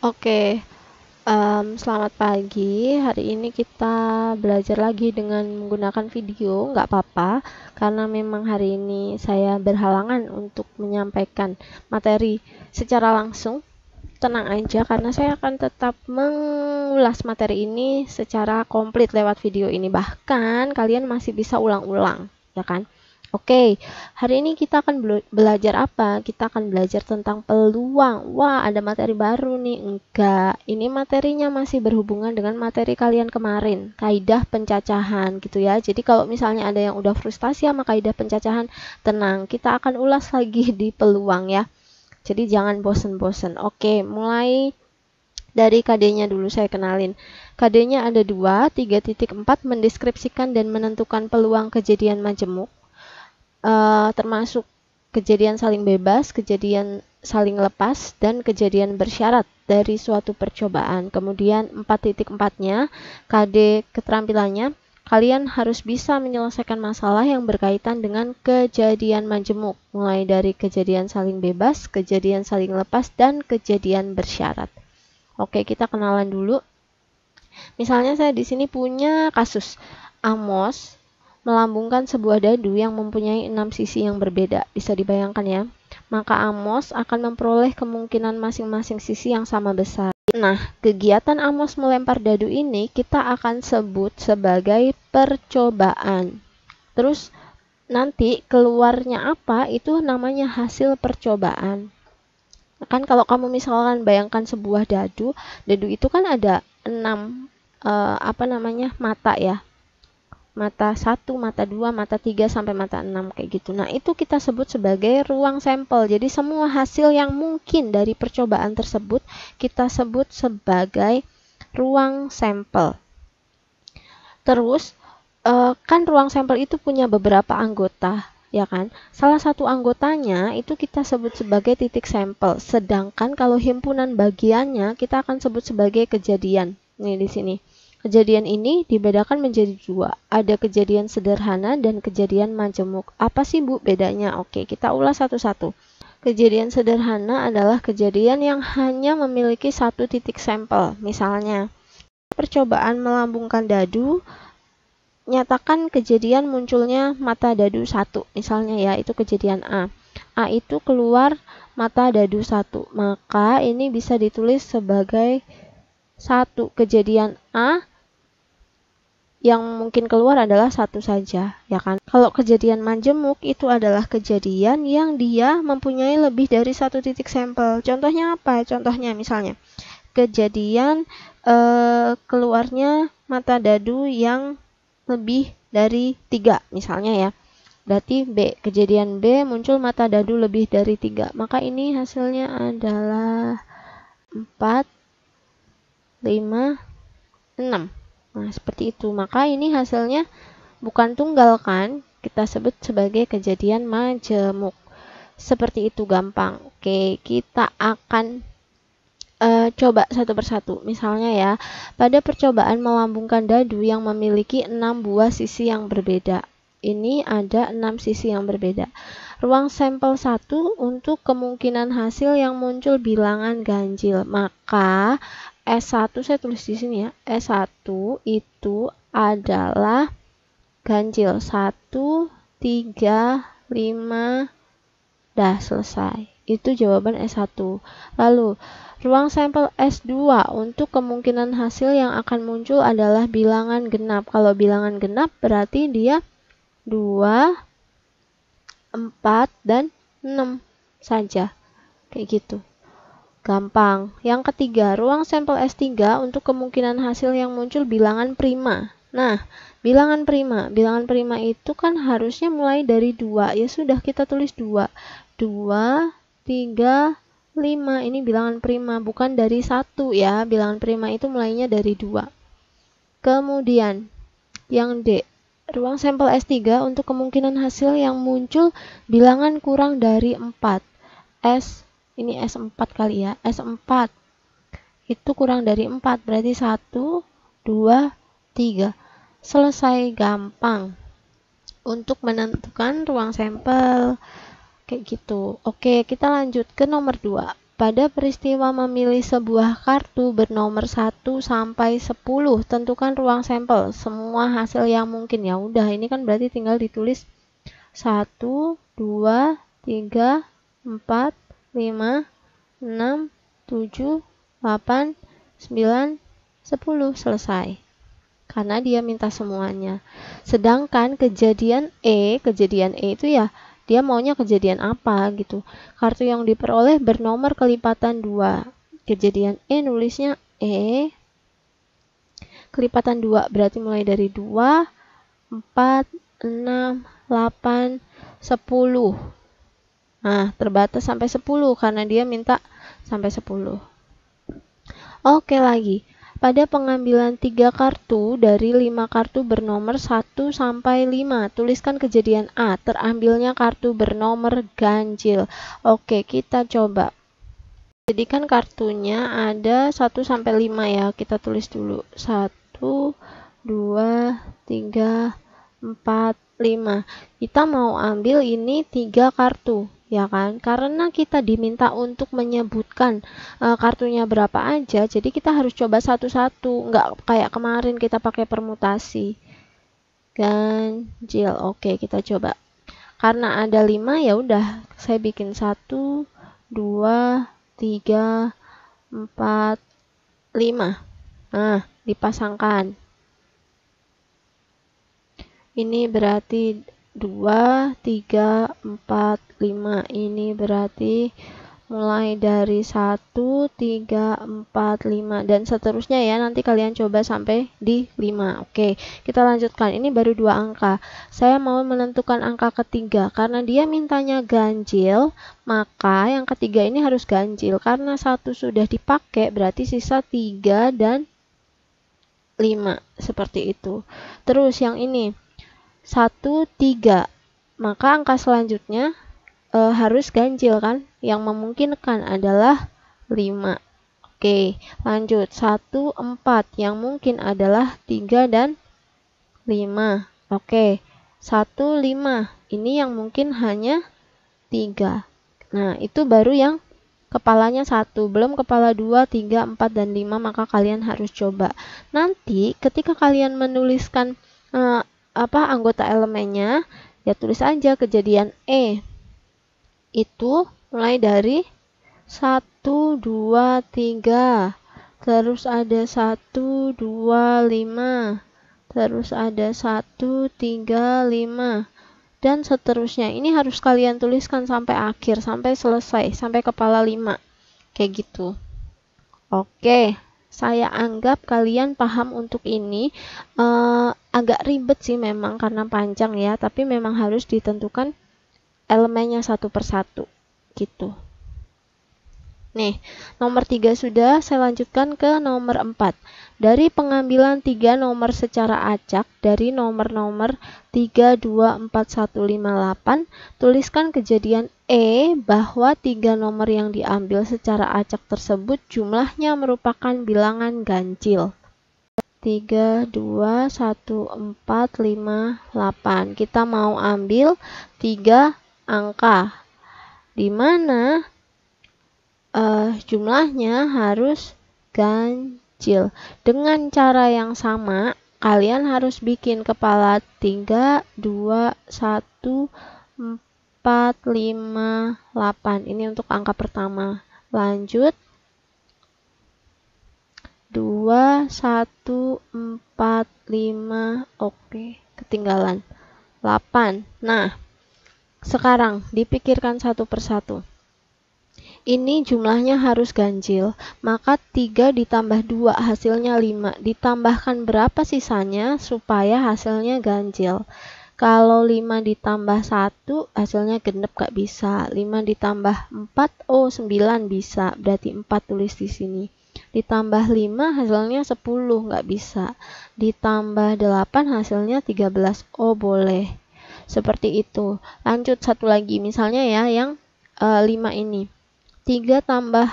Oke, selamat pagi. Hari ini kita belajar lagi dengan menggunakan video, nggak apa-apa, karena memang hari ini saya berhalangan untuk menyampaikan materi secara langsung. Tenang aja, karena saya akan tetap mengulas materi ini secara komplit lewat video ini. Bahkan kalian masih bisa ulang-ulang, ya kan? Oke, hari ini kita akan belajar apa? Kita akan belajar tentang peluang. Wah, ada materi baru nih. Enggak, ini materinya masih berhubungan dengan materi kalian kemarin, kaidah pencacahan gitu ya. Jadi kalau misalnya ada yang udah frustasi sama kaidah pencacahan, tenang, kita akan ulas lagi di peluang ya. Jadi jangan bosen-bosen. Oke, mulai dari KD-nya dulu saya kenalin. KD-nya ada 2, 3.4 mendeskripsikan dan menentukan peluang kejadian majemuk. Termasuk kejadian saling bebas, kejadian saling lepas, dan kejadian bersyarat dari suatu percobaan. Kemudian 4.4-nya, KD keterampilannya, kalian harus bisa menyelesaikan masalah yang berkaitan dengan kejadian majemuk, mulai dari kejadian saling bebas, kejadian saling lepas, dan kejadian bersyarat. Oke, kita kenalan dulu. Misalnya saya di sini punya kasus Amos melambungkan sebuah dadu yang mempunyai 6 sisi yang berbeda. Bisa dibayangkan ya. Maka Amos akan memperoleh kemungkinan masing-masing sisi yang sama besar. Nah, kegiatan Amos melempar dadu ini kita akan sebut sebagai percobaan. Terus nanti keluarnya apa itu namanya hasil percobaan. Kan kalau kamu misalkan bayangkan sebuah dadu itu kan ada 6 mata ya. Mata 1, mata 2, mata 3, sampai mata 6 kayak gitu. Nah, itu kita sebut sebagai ruang sampel. Jadi semua hasil yang mungkin dari percobaan tersebut kita sebut sebagai ruang sampel. Terus kan ruang sampel itu punya beberapa anggota, ya kan? Salah satu anggotanya itu kita sebut sebagai titik sampel. Sedangkan kalau himpunan bagiannya kita akan sebut sebagai kejadian. Nih di sini. Kejadian ini dibedakan menjadi 2. Ada kejadian sederhana dan kejadian majemuk. Apa sih Bu bedanya? Oke, kita ulas satu-satu. Kejadian sederhana adalah kejadian yang hanya memiliki satu titik sampel. Misalnya, percobaan melambungkan dadu, nyatakan kejadian munculnya mata dadu 1. Misalnya ya, itu kejadian A. A itu keluar mata dadu 1. Maka ini bisa ditulis sebagai 1. Kejadian A yang mungkin keluar adalah 1 saja, ya kan? Kalau kejadian majemuk itu adalah kejadian yang dia mempunyai lebih dari 1 titik sampel. Contohnya apa? Contohnya misalnya kejadian keluarnya mata dadu yang lebih dari 3 misalnya ya. Berarti B, kejadian B muncul mata dadu lebih dari 3. Maka ini hasilnya adalah 4, 5, 6. Nah, seperti itu. Maka ini hasilnya bukan tunggal kan? Kita sebut sebagai kejadian majemuk. Seperti itu, gampang. Oke, kita akan coba satu persatu. Misalnya ya, pada percobaan melambungkan dadu yang memiliki 6 buah sisi yang berbeda. Ini ada 6 sisi yang berbeda. Ruang sampel 1 untuk kemungkinan hasil yang muncul bilangan ganjil. Maka S1 saya tulis di sini ya. S1 itu adalah ganjil 1, 3, 5. Dah selesai. Itu jawaban S1. Lalu ruang sampel S2 untuk kemungkinan hasil yang akan muncul adalah bilangan genap. Kalau bilangan genap berarti dia 2, 4, dan 6 saja. Kayak gitu. Gampang. Yang ketiga, ruang sampel S3 untuk kemungkinan hasil yang muncul bilangan prima. Nah, bilangan prima itu kan harusnya mulai dari 2. Ya sudah, kita tulis 2. 2, 3, 5. Ini bilangan prima, bukan dari 1 ya. Bilangan prima itu mulainya dari 2. Kemudian, yang D, ruang sampel S3 untuk kemungkinan hasil yang muncul bilangan kurang dari 4. Ini S4 kali ya. S4 itu kurang dari 4. Berarti 1, 2, 3. Selesai, gampang. Untuk menentukan ruang sampel. Kayak gitu. Oke, kita lanjut ke nomor 2. Pada peristiwa memilih sebuah kartu bernomor 1 sampai 10, tentukan ruang sampel. Semua hasil yang mungkin. Ya udah, ini kan berarti tinggal ditulis 1, 2, 3, 4, 5, 6, 7, 8, 9, 10. Selesai. Karena dia minta semuanya. Sedangkan kejadian E itu ya dia maunya kejadian apa gitu. Kartu yang diperoleh bernomor kelipatan 2. Kejadian E nulisnya E kelipatan 2, berarti mulai dari 2, 4, 6, 8, 10. Nah, terbatas sampai 10 karena dia minta sampai 10. Oke lagi. Pada pengambilan 3 kartu dari 5 kartu bernomor 1 sampai 5, tuliskan kejadian A, terambilnya kartu bernomor ganjil. Oke, kita coba. Jadi kan kartunya ada 1 sampai 5 ya, kita tulis dulu. 1, 2, 3, 4, 5. Kita mau ambil ini 3 kartu. Ya kan, karena kita diminta untuk menyebutkan kartunya berapa aja, jadi kita harus coba satu-satu, nggak kayak kemarin kita pakai permutasi ganjil. Oke, kita coba. Karena ada 5 ya udah saya bikin 1, 2, 3, 4, 5. Nah, dipasangkan. Ini berarti 2, 3, 4, 5. Ini berarti mulai dari 1, 3, 4, 5 dan seterusnya ya. Nanti kalian coba sampai di 5. Oke, kita lanjutkan. Ini baru 2 angka. Saya mau menentukan angka ketiga. Karena dia mintanya ganjil, maka yang ketiga ini harus ganjil. Karena 1 sudah dipakai, berarti sisa 3 dan 5. Seperti itu. Terus yang ini 1, 3. Maka angka selanjutnya harus ganjil kan? Yang memungkinkan adalah 5. Oke, lanjut. 1, 4. Yang mungkin adalah 3 dan 5. Oke, 1, 5. Ini yang mungkin hanya 3. Nah, itu baru yang kepalanya 1. Belum kepala 2, 3, 4, dan 5. Maka kalian harus coba. Nanti ketika kalian menuliskan anggota elemennya, ya tulis aja kejadian E. Itu mulai dari 1, 2, 3. Terus ada 1, 2, 5. Terus ada 1, 3, 5. Dan seterusnya. Ini harus kalian tuliskan sampai akhir, sampai selesai, sampai kepala 5. Kayak gitu. Oke. Saya anggap kalian paham untuk ini. Agak ribet sih memang karena panjang ya, tapi memang harus ditentukan elemennya satu persatu gitu. Nih, nomor 3 sudah, saya lanjutkan ke nomor 4. Dari pengambilan 3 nomor secara acak dari nomor-nomor 3, 2, 4, 1, 5, 8, tuliskan kejadian E bahwa 3 nomor yang diambil secara acak tersebut jumlahnya merupakan bilangan ganjil. 3, 2, 1, 4, 5, 8. Kita mau ambil 3 angka, di mana jumlahnya harus ganjil. Dengan cara yang sama, kalian harus bikin kepala 3, 2, 1, 4, 5, 8. Ini untuk angka pertama. Lanjut. 2, 1, 4, 5. Oke, ketinggalan 8. Nah, sekarang dipikirkan satu persatu. Ini jumlahnya harus ganjil, maka 3 ditambah 2 hasilnya 5. Ditambahkan berapa sisanya supaya hasilnya ganjil? Kalau 5 ditambah 1 hasilnya genep gak bisa. 5 ditambah 4, 9 bisa. Berarti 4 tulis di sini. Ditambah 5 hasilnya 10, nggak bisa. Ditambah 8 hasilnya 13, boleh. Seperti itu. Lanjut satu lagi, misalnya ya yang 5 ini. 3 tambah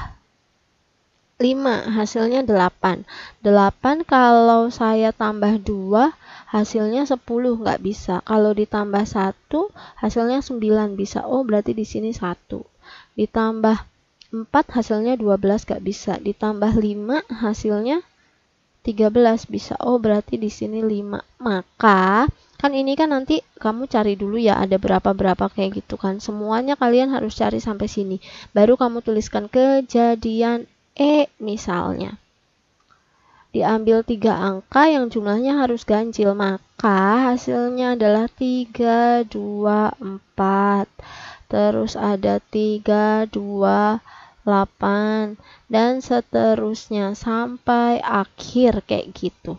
5 hasilnya 8. 8 kalau saya tambah 2 hasilnya 10, nggak bisa. Kalau ditambah 1 hasilnya 9 bisa. Berarti di sini 1. Ditambah 4 hasilnya 12 gak bisa. Ditambah 5 hasilnya 13 bisa. Oh, berarti di sini 5. Maka kan ini kan nanti kamu cari dulu ya ada berapa-berapa kayak gitu kan. Semuanya kalian harus cari sampai sini. Baru kamu tuliskan kejadian E misalnya. Diambil 3 angka yang jumlahnya harus ganjil. Maka hasilnya adalah 3, 2, 4. Terus ada 3, 2, 8 dan seterusnya sampai akhir kayak gitu.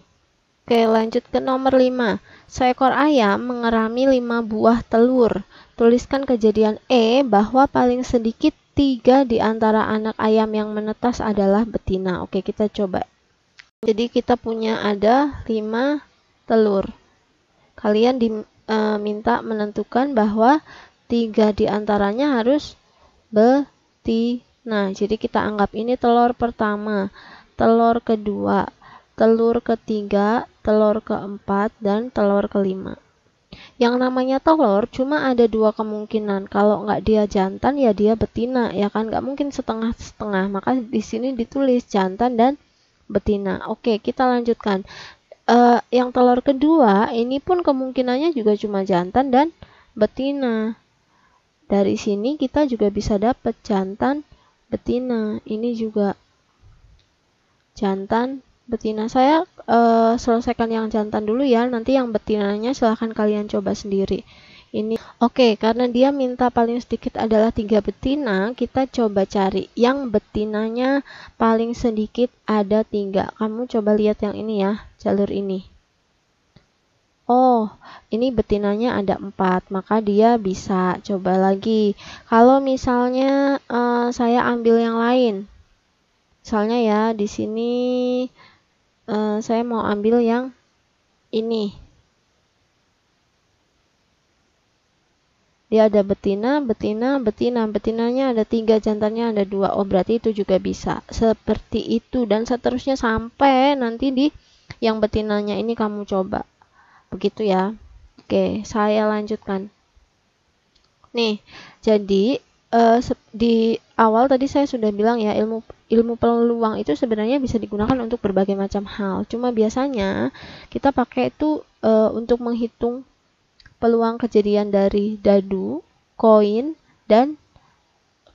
Oke, lanjut ke nomor 5. Seekor ayam mengerami 5 buah telur. Tuliskan kejadian E bahwa paling sedikit 3 di antara anak ayam yang menetas adalah betina. Oke, kita coba. Jadi kita punya ada 5 telur. Kalian diminta menentukan bahwa 3 di antaranya harus betina. Nah, jadi kita anggap ini telur pertama, telur kedua, telur ketiga, telur keempat, dan telur kelima. Yang namanya telur cuma ada 2 kemungkinan. Kalau nggak dia jantan ya dia betina, ya kan? Nggak mungkin setengah-setengah. Maka di sini ditulis jantan dan betina. Oke, kita lanjutkan. Yang telur kedua ini pun kemungkinannya juga cuma jantan dan betina. Dari sini kita juga bisa dapat jantan betina. Ini juga jantan betina. Saya selesaikan yang jantan dulu ya, nanti yang betinanya silahkan kalian coba sendiri. Ini oke, karena dia minta paling sedikit adalah 3 betina, kita coba cari yang betinanya paling sedikit ada 3. Kamu coba lihat yang ini ya, jalur ini. Oh, ini betinanya ada 4, maka dia bisa. Coba lagi. Kalau misalnya saya ambil yang lain. Misalnya ya, di sini saya mau ambil yang ini. Dia ada betina, betina, betina. Betinanya ada 3, jantannya ada 2. Oh, berarti itu juga bisa. Seperti itu dan seterusnya sampai nanti di yang betinanya ini kamu coba. Begitu ya. Oke, saya lanjutkan. Nih, jadi di awal tadi saya sudah bilang ya, ilmu peluang itu sebenarnya bisa digunakan untuk berbagai macam hal. Cuma biasanya kita pakai itu untuk menghitung peluang kejadian dari dadu, koin, dan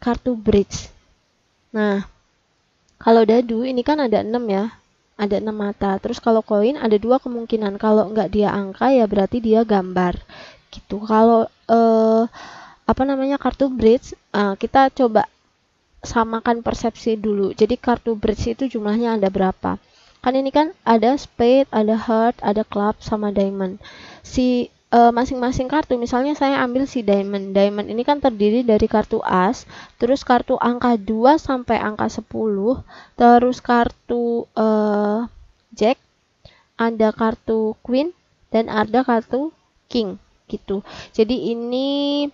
kartu bridge. Nah, kalau dadu ini kan ada 6 ya. Ada 6 mata. Terus kalau koin ada 2 kemungkinan. Kalau nggak dia angka ya berarti dia gambar. Gitu. Kalau kartu bridge, kita coba samakan persepsi dulu. Jadi kartu bridge itu jumlahnya ada berapa? Kan ini kan ada spade, ada heart, ada club, sama diamond. Si masing-masing kartu, misalnya saya ambil si diamond. Diamond ini kan terdiri dari kartu as, terus kartu angka 2 sampai angka 10, terus kartu jack, ada kartu queen, dan ada kartu king gitu. Jadi ini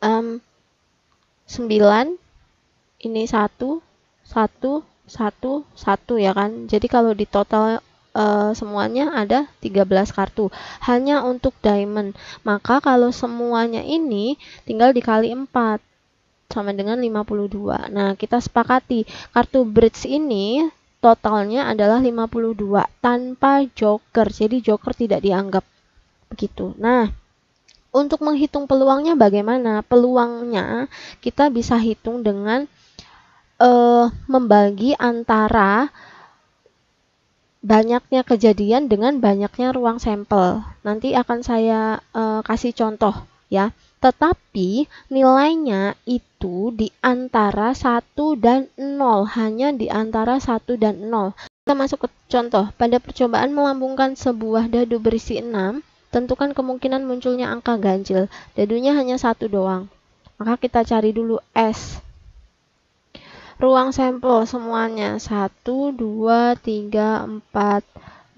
9, ini 1, 1, 1, 1 ya kan. Jadi kalau di total semuanya ada 13 kartu hanya untuk diamond. Maka kalau semuanya ini tinggal dikali 4 sama dengan 52. Nah, kita sepakati kartu bridge ini totalnya adalah 52 tanpa joker. Jadi joker tidak dianggap. Begitu. Nah, untuk menghitung peluangnya bagaimana? Peluangnya kita bisa hitung dengan membagi antara banyaknya kejadian dengan banyaknya ruang sampel. Nanti akan saya kasih contoh ya. Tetapi nilainya itu di antara 1 dan 0, hanya di antara 1 dan 0. Kita masuk ke contoh. Pada percobaan melambungkan sebuah dadu berisi 6, tentukan kemungkinan munculnya angka ganjil. Dadunya hanya 1 doang. Maka kita cari dulu S. Ruang sampel semuanya 1, 2, 3, 4,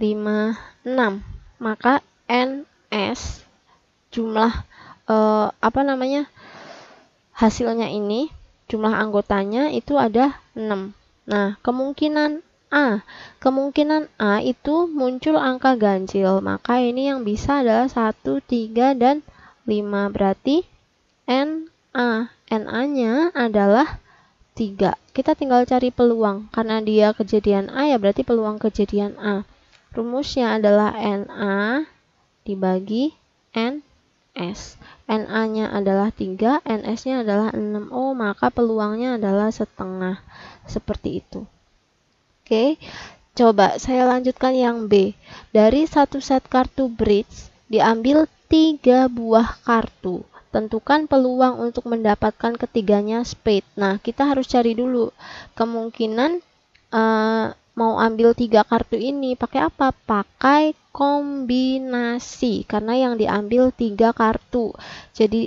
5, 6. Maka NS jumlah hasilnya ini, jumlah anggotanya itu ada 6. Nah, kemungkinan A itu muncul angka ganjil. Maka ini yang bisa adalah 1, 3, dan 5. Berarti NA-nya adalah 3. Kita tinggal cari peluang. Karena dia kejadian A ya berarti peluang kejadian A. Rumusnya adalah NA dibagi NS. NA-nya adalah 3, NS-nya adalah 6. Oh, maka peluangnya adalah setengah. Seperti itu. Oke, coba saya lanjutkan yang B. Dari satu set kartu bridge, diambil 3 buah kartu. Tentukan peluang untuk mendapatkan ketiganya spade. Nah, kita harus cari dulu kemungkinan mau ambil 3 kartu ini pakai apa? Pakai kombinasi, karena yang diambil 3 kartu. Jadi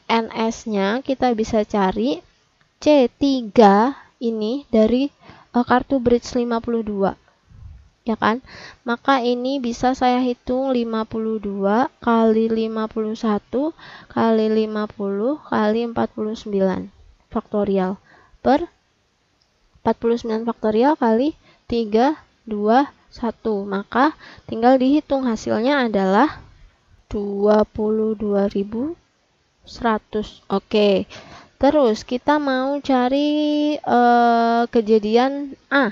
NS-nya kita bisa cari C3 ini dari kartu bridge 52. Ya kan? Maka ini bisa saya hitung 52 kali 51 kali 50 kali 49 faktorial per 49 faktorial kali 3, 2, 1. Maka tinggal dihitung, hasilnya adalah 22.100. Oke. Terus kita mau cari kejadian A.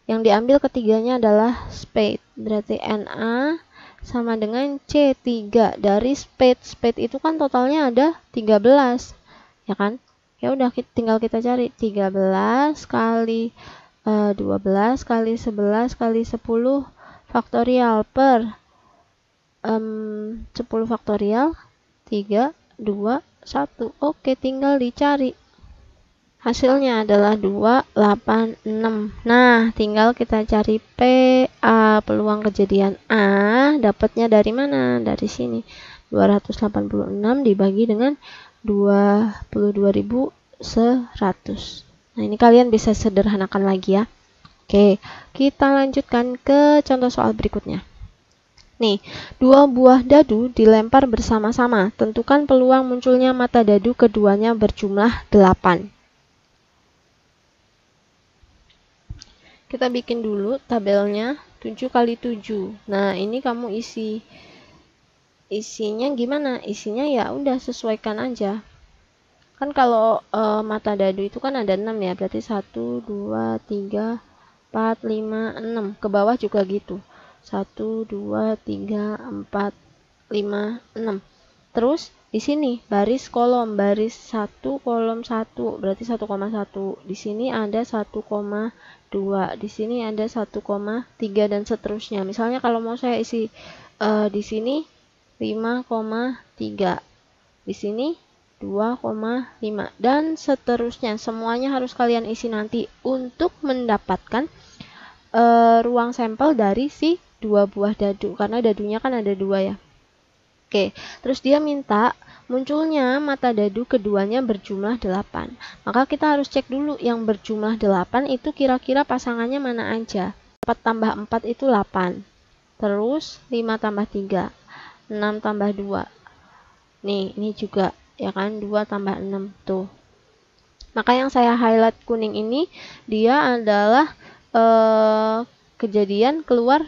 Yang diambil ketiganya adalah spade. Berarti NA sama dengan C3 dari spade. Spade itu kan totalnya ada 13. Ya kan? Ya udah tinggal kita cari 13 kali 12 kali 11 kali 10 faktorial per 10 faktorial 3, 2, 1. Oke, tinggal dicari. Hasilnya adalah 286. Nah, tinggal kita cari PA, peluang kejadian A. Dapatnya dari mana? Dari sini. 286 dibagi dengan 22.100. Nah, ini kalian bisa sederhanakan lagi ya. Oke, kita lanjutkan ke contoh soal berikutnya. Nih, 2 buah dadu dilempar bersama-sama. Tentukan peluang munculnya mata dadu keduanya berjumlah 8. Kita bikin dulu tabelnya 7 kali 7. Nah, ini kamu isinya gimana? Isinya ya udah sesuaikan aja. Kan kalau mata dadu itu kan ada 6 ya, berarti 1, 2, 3, 4, 5, 6. Ke bawah juga gitu. 1, 2, 3, 4, 5, 6. Terus di sini baris kolom, baris 1 kolom 1 berarti 1,1. Di sini ada 1,2. Di sini ada 1,3 dan seterusnya. Misalnya kalau mau saya isi di sini 5,3. Di sini 2,5 dan seterusnya. Semuanya harus kalian isi nanti untuk mendapatkan ruang sampel dari si 2 buah dadu, karena dadunya kan ada 2 ya. Oke, terus dia minta munculnya mata dadu keduanya berjumlah 8. Maka kita harus cek dulu yang berjumlah 8 itu kira-kira pasangannya mana aja. 4 tambah 4 itu 8. Terus 5 tambah 3, 6 tambah 2. Nih, ini juga ya kan, 2 tambah 6 tuh. Maka yang saya highlight kuning ini dia adalah kejadian keluar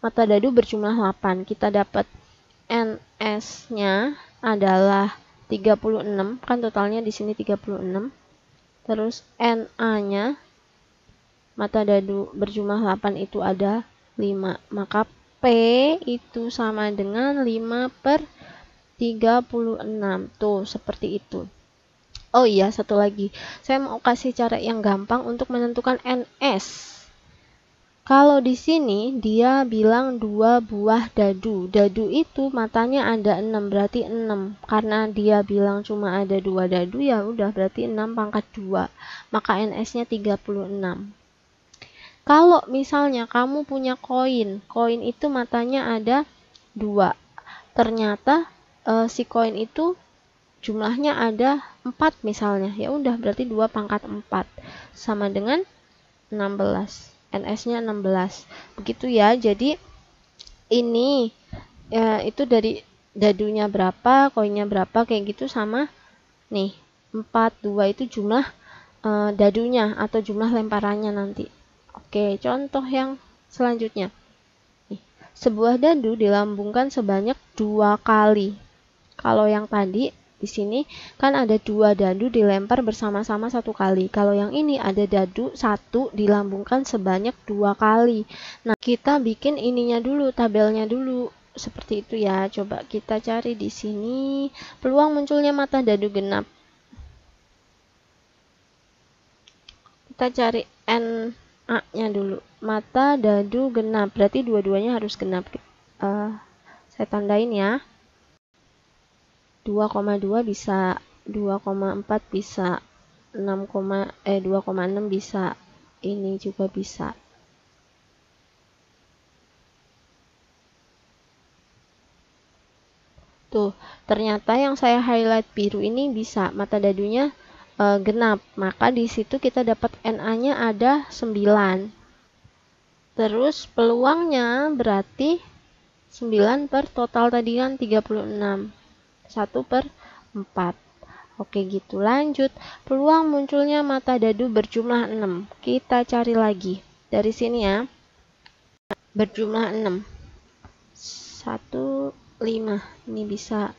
mata dadu berjumlah 8. Kita dapat NS-nya adalah 36, kan totalnya di sini 36. Terus NA-nya mata dadu berjumlah 8 itu ada 5. Maka P itu sama dengan 5/36. Tuh, seperti itu. Oh iya, satu lagi. Saya mau kasih cara yang gampang untuk menentukan NS. Kalau di sini dia bilang 2 buah dadu. Dadu itu matanya ada 6, berarti 6. Karena dia bilang cuma ada 2 dadu, ya udah berarti 6 pangkat 2. Maka NS-nya 36. Kalau misalnya kamu punya koin, koin itu matanya ada 2. Ternyata si koin itu jumlahnya ada 4 misalnya. Ya udah berarti 2 pangkat 4 sama dengan 16. NS-nya 16. Begitu ya. Jadi ini ya, itu dari dadunya berapa, koinnya berapa, kayak gitu, sama nih 4, 2 itu jumlah dadunya atau jumlah lemparannya nanti. Oke, contoh yang selanjutnya. Nih, sebuah dadu dilambungkan sebanyak 2 kali. Kalau yang tadi Di sini kan ada 2 dadu dilempar bersama-sama 1 kali. Kalau yang ini ada dadu 1 dilambungkan sebanyak 2 kali. Nah, kita bikin ininya dulu, tabelnya dulu. Seperti itu ya. Coba kita cari di sini peluang munculnya mata dadu genap. Kita cari NA-nya dulu. Mata dadu genap. Berarti dua-duanya harus genap. Saya tandain ya. 2,2 bisa, 2,4 bisa, 2,6 bisa, ini juga bisa. Tuh, ternyata yang saya highlight biru ini bisa, mata dadunya genap. Maka di situ kita dapat NA-nya ada 9. Terus peluangnya berarti 9 per total tadi kan 36. 1/4. Oke gitu, lanjut. Peluang munculnya mata dadu berjumlah 6. Kita cari lagi. Dari sini ya. Berjumlah 6. 1, 5. Ini bisa.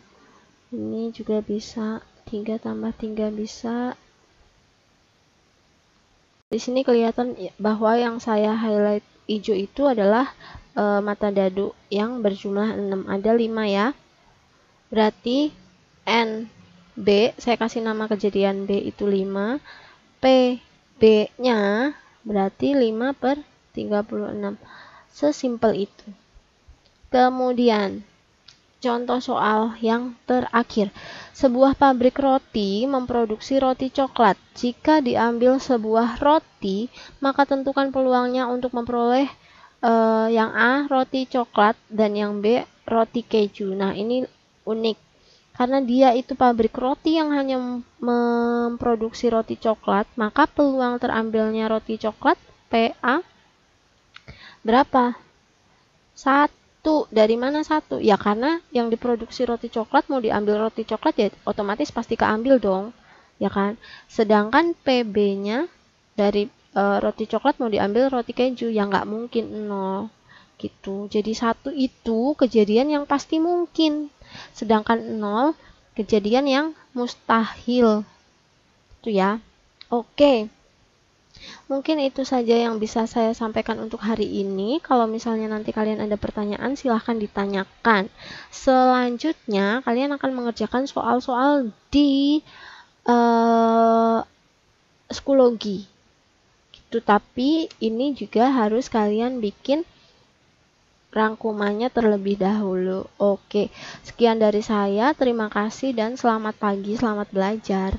Ini juga bisa. 3 tambah 3 bisa. Di sini kelihatan bahwa yang saya highlight hijau itu adalah mata dadu yang berjumlah 6. Ada 5 ya. Berarti NB, saya kasih nama kejadian B itu 5. PB-nya berarti 5/36. Sesimpel itu. Kemudian, contoh soal yang terakhir. Sebuah pabrik roti memproduksi roti coklat. Jika diambil sebuah roti, maka tentukan peluangnya untuk memperoleh yang A, roti coklat, dan yang B, roti keju. Nah, ini unik karena dia itu pabrik roti yang hanya memproduksi roti coklat, maka peluang terambilnya roti coklat PA berapa? 1. Dari mana 1? Ya karena yang diproduksi roti coklat mau diambil roti coklat ya otomatis pasti keambil dong, ya kan? Sedangkan PB-nya dari roti coklat mau diambil roti keju ya nggak mungkin 0 gitu. Jadi 1 itu kejadian yang pasti mungkin. Sedangkan 0 kejadian yang mustahil. Itu ya. Oke. Mungkin itu saja yang bisa saya sampaikan untuk hari ini. Kalau misalnya nanti kalian ada pertanyaan, silahkan ditanyakan. Selanjutnya, kalian akan mengerjakan soal-soal di psikologi. Gitu. Tapi ini juga harus kalian bikin rangkumannya terlebih dahulu. Oke, sekian dari saya. Terima kasih dan selamat pagi, selamat belajar.